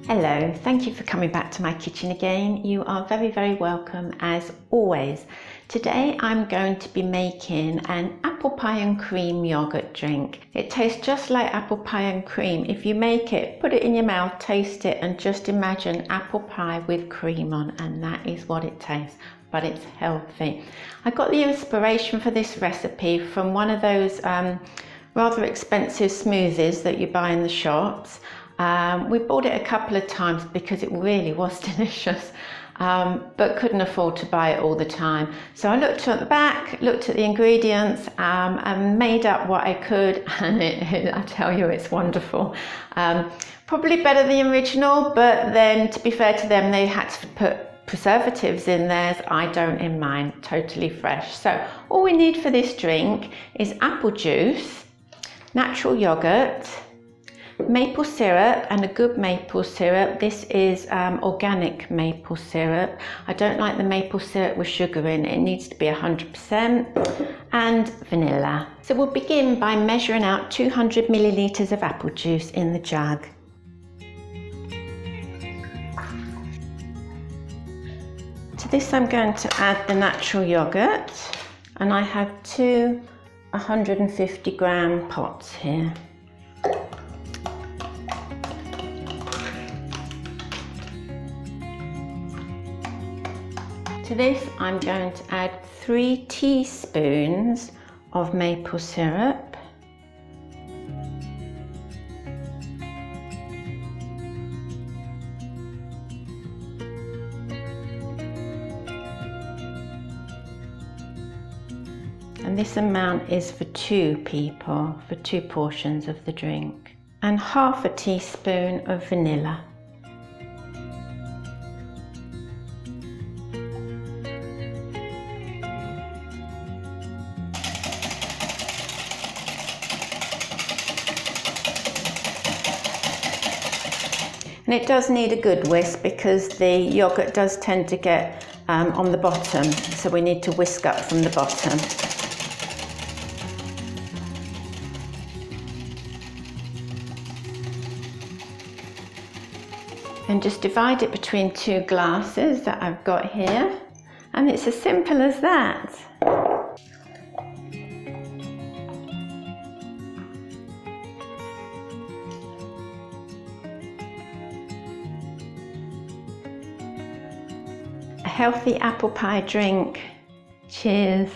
Hello, thank you for coming back to my kitchen again. You are very, very welcome as always. Today I'm going to be making an apple pie and cream yogurt drink. It tastes just like apple pie and cream. If you make it, put it in your mouth, taste it, and just imagine apple pie with cream on, and that is what it tastes, but it's healthy. I got the inspiration for this recipe from one of those rather expensive smoothies that you buy in the shops. We bought it a couple of times because it really was delicious, but couldn't afford to buy it all the time. So I looked at the back, looked at the ingredients, and made up what I could, and I tell you, it's wonderful. Probably better than the original, but then to be fair to them, they had to put preservatives in theirs. I don't in mine, totally fresh. So all we need for this drink is apple juice, natural yogurt, maple syrup, and a good maple syrup. This is organic maple syrup. I don't like the maple syrup with sugar in it. It needs to be 100%, and vanilla. So we'll begin by measuring out 200 milliliters of apple juice in the jug. To this I'm going to add the natural yogurt, and I have two 150 gram pots here. To this I'm going to add 3 teaspoons of maple syrup, and this amount is for 2 people, for 2 portions of the drink, and half a teaspoon of vanilla. And it does need a good whisk because the yogurt does tend to get on the bottom, so we need to whisk up from the bottom. And just divide it between 2 glasses that I've got here, and it's as simple as that. A healthy apple pie drink. Cheers.